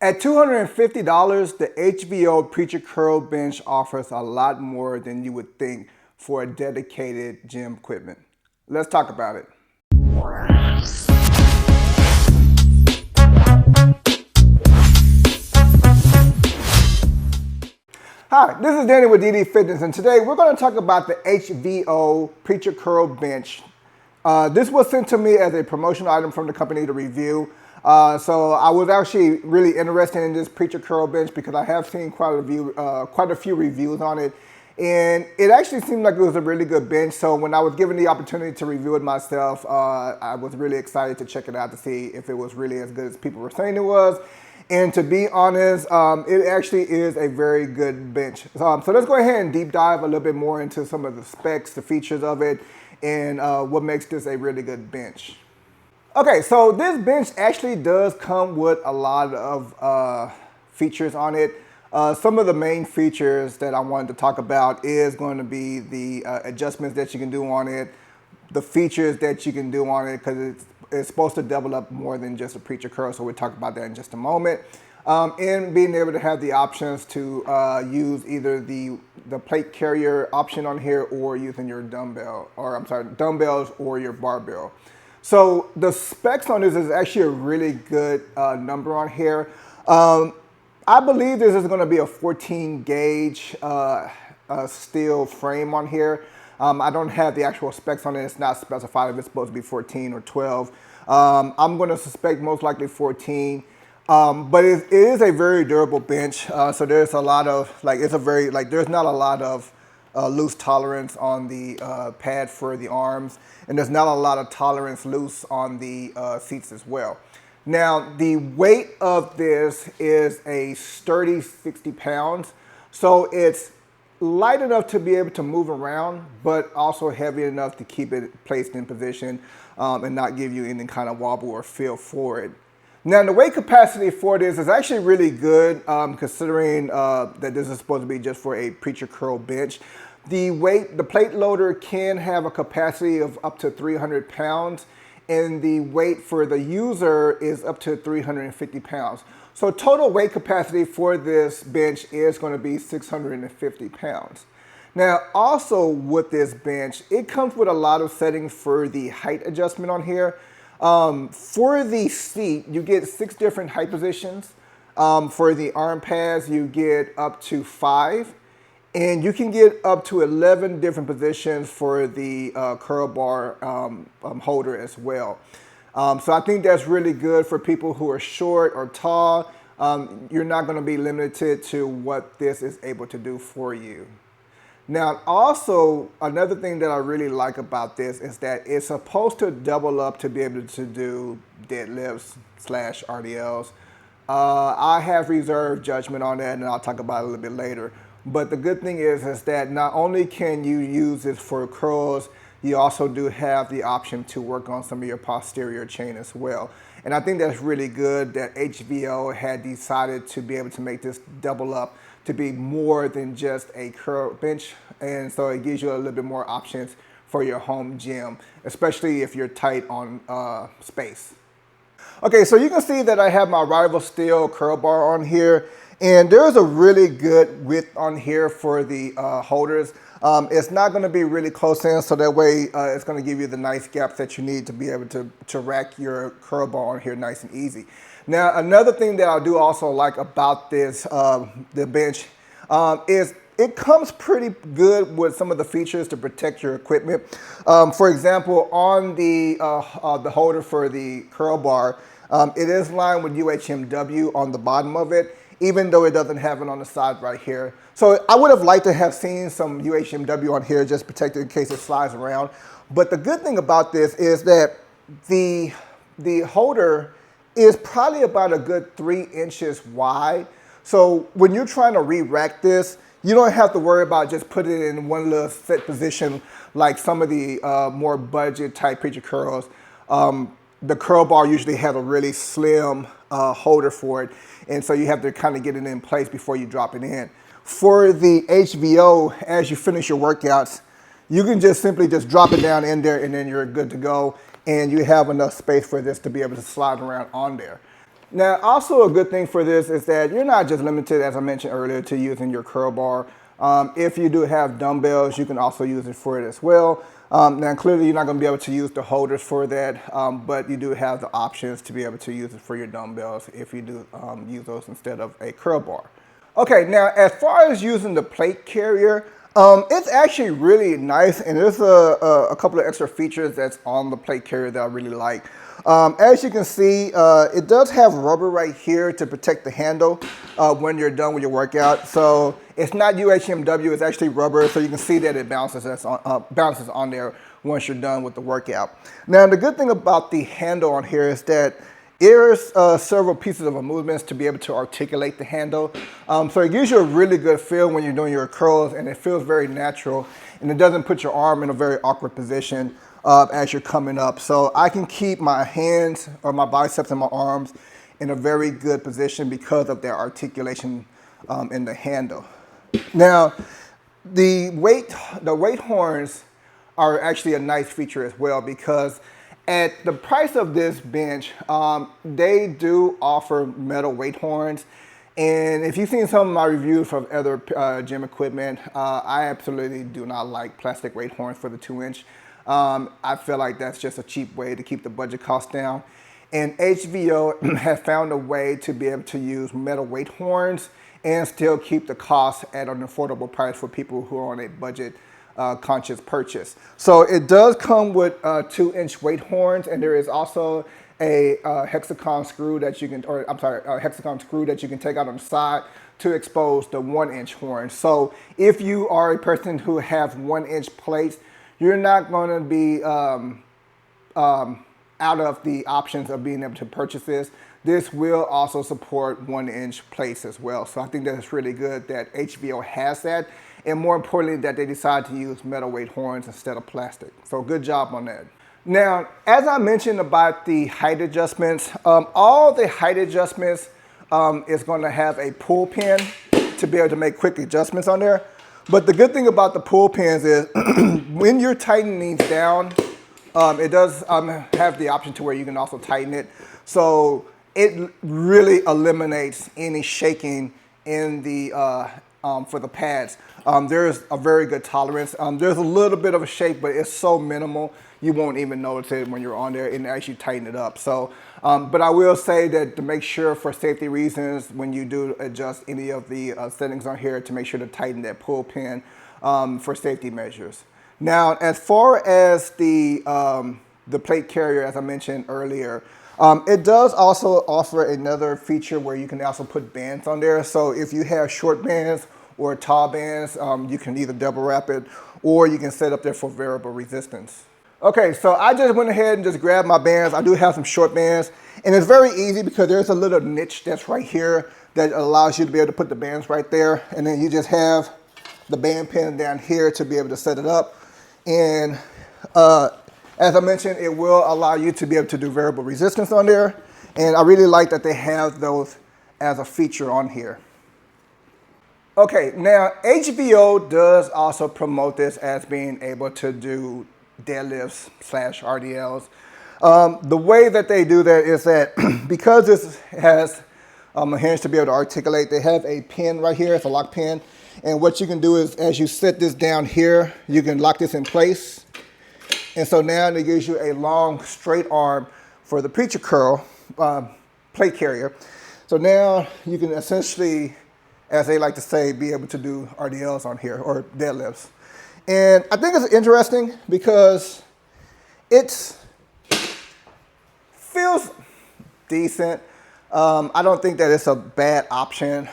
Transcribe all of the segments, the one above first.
At $250, the HVO Preacher Curl Bench offers a lot more than you would think for a dedicated gym equipment. Let's talk about it. Hi, this is Danny with DD Fitness, and today we're going to talk about the HVO Preacher Curl Bench. This was sent to me as a promotional item from the company to review. So I was actually really interested in this Preacher Curl Bench because I have seen quite a few reviews on it. And it actually seemed like it was a really good bench. So when I was given the opportunity to review it myself, I was really excited to check it out to see if it was really as good as people were saying it was. And to be honest, it actually is a very good bench. So let's go ahead and deep dive a little bit more into some of the specs, the features of it, and what makes this a really good bench. Okay, so this bench actually does come with a lot of features on it. Some of the main features that I wanted to talk about is going to be the adjustments that you can do on it, the features that you can do on it, because it's supposed to double up more than just a preacher curl, so we'll talk about that in just a moment. And being able to have the options to use either the plate carrier option on here or using your dumbbells or your barbell. So the specs on this is actually a really good number on here. I believe this is going to be a 14 gauge steel frame on here. I don't have the actual specs on it. It's not specified if it's supposed to be 14 or 12. I'm going to suspect most likely 14. But it is a very durable bench. So there's a lot of, there's not a lot of loose tolerance on the pad for the arms. And there's not a lot of tolerance loose on the seats as well. Now, the weight of this is a sturdy 60 pounds. So it's light enough to be able to move around, but also heavy enough to keep it placed in position and not give you any kind of wobble or feel for it. Now, the weight capacity for this is actually really good considering that this is supposed to be just for a preacher curl bench. The plate loader can have a capacity of up to 300 pounds, and the weight for the user is up to 350 pounds. So total weight capacity for this bench is going to be 650 pounds. Now, also with this bench, it comes with a lot of settings for the height adjustment on here. For the seat, you get 6 different height positions. For the arm pads, you get up to 5. And you can get up to 11 different positions for the curl bar holder as well. So I think that's really good for people who are short or tall. You're not going to be limited to what this is able to do for you. Now, also, another thing that I really like about this is that it's supposed to double up to be able to do deadlifts / RDLs. I have reserved judgment on that, and I'll talk about it a little bit later. But the good thing is that not only can you use it for curls, you also do have the option to work on some of your posterior chain as well. And I think that's really good that HVO had decided to be able to make this double up to be more than just a curl bench. And so it gives you a little bit more options for your home gym, especially if you're tight on space. Okay, so you can see that I have my rival steel curl bar on here. And there's a really good width on here for the holders. It's not going to be really close in, so that way it's going to give you the nice gaps that you need to be able to rack your curl bar on here nice and easy. Now, another thing that I do also like about this, the bench, is it comes pretty good with some of the features to protect your equipment. For example, on the holder for the curl bar, it is lined with UHMW on the bottom of it, even though it doesn't have it on the side right here. So I would have liked to have seen some UHMW on here just protected in case it slides around. But the good thing about this is that the holder is probably about a good 3 inches wide. So when you're trying to re-rack this, you don't have to worry about just putting it in one little set position like some of the more budget type preacher curls. The curl bar usually has a really slim holder for it, and so you have to kind of get it in place before you drop it in. For the HVO, as you finish your workouts, you can just simply just drop it down in there and then you're good to go, and you have enough space for this to be able to slide around on there. Now, also a good thing for this is that you're not just limited, as I mentioned earlier, to using your curl bar. If you do have dumbbells, you can also use it for it as well. Now, clearly, you're not going to be able to use the holders for that, but you do have the options to be able to use it for your dumbbells if you do use those instead of a curl bar. Okay, now as far as using the plate carrier, it's actually really nice, and there's a couple of extra features that's on the plate carrier that I really like. As you can see, it does have rubber right here to protect the handle when you're done with your workout. So it's not UHMW, it's actually rubber, so you can see that it bounces on there once you're done with the workout. Now, the good thing about the handle on here is that there's several pieces of movements to be able to articulate the handle. So it gives you a really good feel when you're doing your curls, and it feels very natural, and it doesn't put your arm in a very awkward position as you're coming up. So I can keep my hands or my biceps and my arms in a very good position because of their articulation in the handle. Now, the weight horns are actually a nice feature as well, because at the price of this bench, they do offer metal weight horns. And if you've seen some of my reviews from other gym equipment, I absolutely do not like plastic weight horns for the 2-inch. I feel like that's just a cheap way to keep the budget cost down. And HVO has found a way to be able to use metal weight horns and still keep the cost at an affordable price for people who are on a budget conscious purchase. So it does come with 2-inch weight horns, and there is also a hexagon screw that you can, a hexagon screw that you can take out on the side to expose the 1-inch horn. So if you are a person who have 1-inch plates, you're not going to be out of the options of being able to purchase this. This will also support 1-inch plates as well. So I think that it's really good that HVO has that, and more importantly, that they decide to use metal weight horns instead of plastic. So good job on that. Now, as I mentioned about the height adjustments, all the height adjustments is going to have a pull pin to be able to make quick adjustments on there. But the good thing about the pull pins is when you're tightening these down, it does have the option to where you can also tighten it. So it really eliminates any shaking in the for the pads. There's a very good tolerance. There's a little bit of a shake, but it's so minimal you won't even notice it when you're on there and actually tighten it up. So, but I will say that to make sure for safety reasons, when you do adjust any of the settings on here, to make sure to tighten that pull pin for safety measures. Now, as far as the plate carrier, as I mentioned earlier, it does also offer another feature where you can also put bands on there. So if you have short bands or tall bands, you can either double wrap it or you can set up there for variable resistance. Okay, so I just went ahead and just grabbed my bands. I do have some short bands, and it's very easy because there's a little niche that's right here that allows you to be able to put the bands right there, and then you just have the band pin down here to be able to set it up. And as I mentioned, it will allow you to be able to do variable resistance on there, and I really like that they have those as a feature on here. Okay, now HVO does also promote this as being able to do deadlifts / RDLs. The way that they do that is that because this has a hinge to be able to articulate, they have a pin right here. It's a lock pin. And what you can do is, as you set this down here, you can lock this in place. And so now it gives you a long, straight arm for the preacher curl plate carrier. So now you can essentially, as they like to say, be able to do RDLs on here, or deadlifts. And I think it's interesting because it feels decent. I don't think that it's a bad option.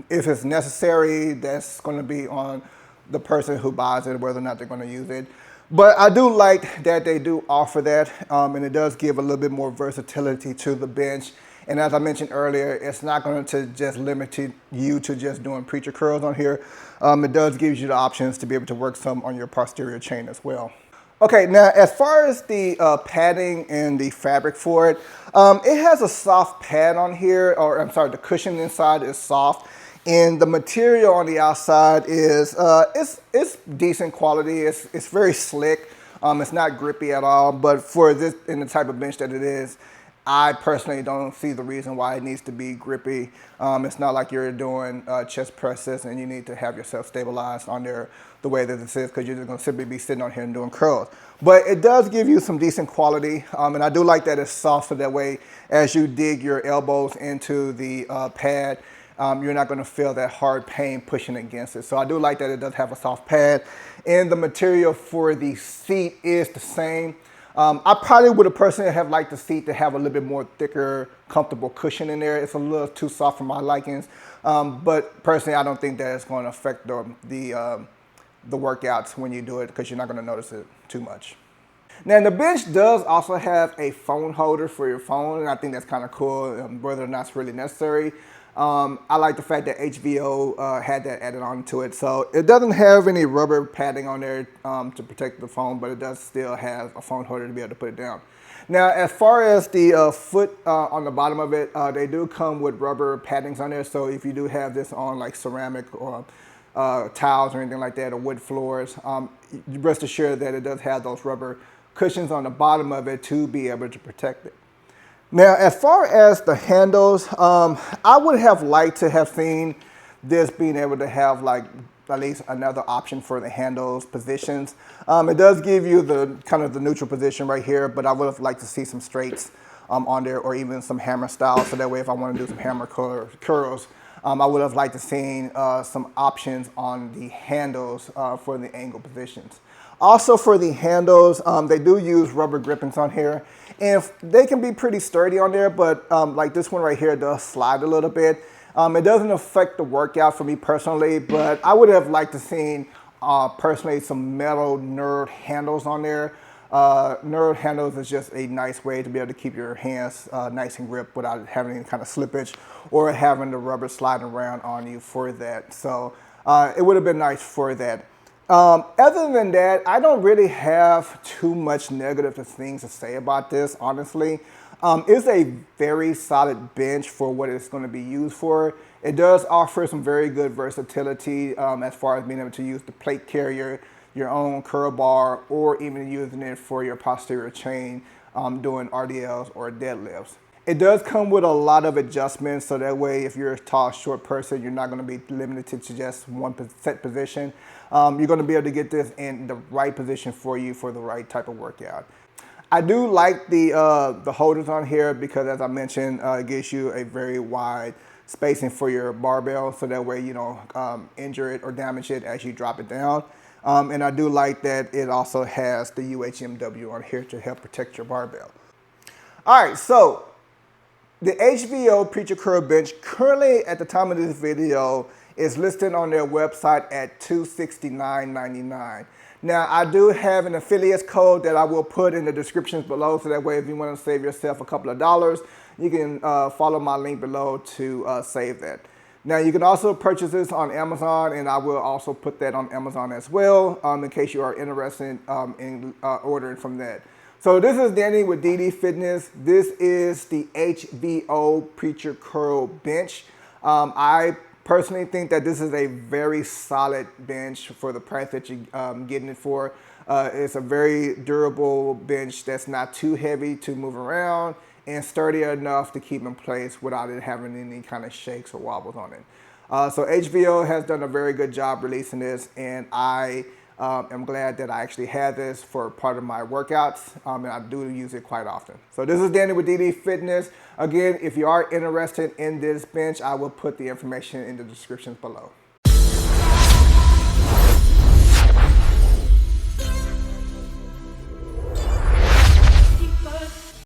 If it's necessary, that's going to be on the person who buys it, whether or not they're going to use it. But I do like that they do offer that, and it does give a little bit more versatility to the bench. And as I mentioned earlier, it's not going to just limit you to just doing preacher curls on here. It does give you the options to be able to work some on your posterior chain as well. Okay, now as far as the padding and the fabric for it, it has a soft pad on here, or I'm sorry, the cushion inside is soft. And the material on the outside is it's decent quality. It's very slick. It's not grippy at all, but for this and the type of bench that it is, I personally don't see the reason why it needs to be grippy. It's not like you're doing chest presses and you need to have yourself stabilized on there the way that this is, because you're just going to simply be sitting on here and doing curls. But it does give you some decent quality, and I do like that it's soft, so that way as you dig your elbows into the pad, you're not going to feel that hard pain pushing against it. So I do like that it does have a soft pad, and the material for the seat is the same. I probably would have personally have liked the seat to have a little bit more thicker, comfortable cushion in there. It's a little too soft for my likings, but personally, I don't think that it's going to affect the workouts when you do it, because you're not going to notice it too much. Now, the bench does also have a phone holder for your phone, and I think that's kind of cool, whether or not it's really necessary. I like the fact that HVO had that added on to it. So it doesn't have any rubber padding on there to protect the phone, but it does still have a phone holder to be able to put it down. Now, as far as the foot on the bottom of it, they do come with rubber paddings on there. So if you do have this on like ceramic or tiles or anything like that, or wood floors, rest assured that it does have those rubber cushions on the bottom of it to be able to protect it. Now, as far as the handles, I would have liked to have seen this being able to have like at least another option for the handles positions. It does give you the kind of the neutral position right here, but I would have liked to see some straights on there, or even some hammer style, so that way if I want to do some hammer curls, I would have liked to see some options on the handles for the angle positions. Also for the handles, they do use rubber grippings on here, and they can be pretty sturdy on there, but like this one right here does slide a little bit. It doesn't affect the workout for me personally, but I would have liked to see personally some metal knurled handles on there. Knurled handles is just a nice way to be able to keep your hands nice and gripped without having any kind of slippage or having the rubber sliding around on you for that. So it would have been nice for that. Other than that, I don't really have too much negative things to say about this, honestly. It's a very solid bench for what it's going to be used for. It does offer some very good versatility as far as being able to use the plate carrier, your own curl bar, or even using it for your posterior chain doing RDLs or deadlifts. It does come with a lot of adjustments, so that way if you're a tall, short person, you're not going to be limited to just one set position. You're going to be able to get this in the right position for you for the right type of workout. I do like the holders on here, because as I mentioned, it gives you a very wide spacing for your barbell, so that way you don't injure it or damage it as you drop it down. And I do like that it also has the UHMW on here to help protect your barbell. All right, so the HVO Preacher Curl Bench currently at the time of this video is listed on their website at $269.99. Now, I do have an affiliate code that I will put in the descriptions below, so that way if you want to save yourself a couple of dollars, you can follow my link below to save that. Now, you can also purchase this on Amazon, and I will also put that on Amazon as well in case you are interested in ordering from that. So this is Danny with DD Fitness. This is the HVO Preacher Curl Bench. I personally think that this is a very solid bench for the price that you're getting it for. It's a very durable bench that's not too heavy to move around and sturdy enough to keep in place without it having any kind of shakes or wobbles on it. So HVO has done a very good job releasing this, and I I'm glad that I actually had this for part of my workouts, and I do use it quite often. So this is Danny with DD Fitness. Again, if you are interested in this bench, I will put the information in the descriptions below.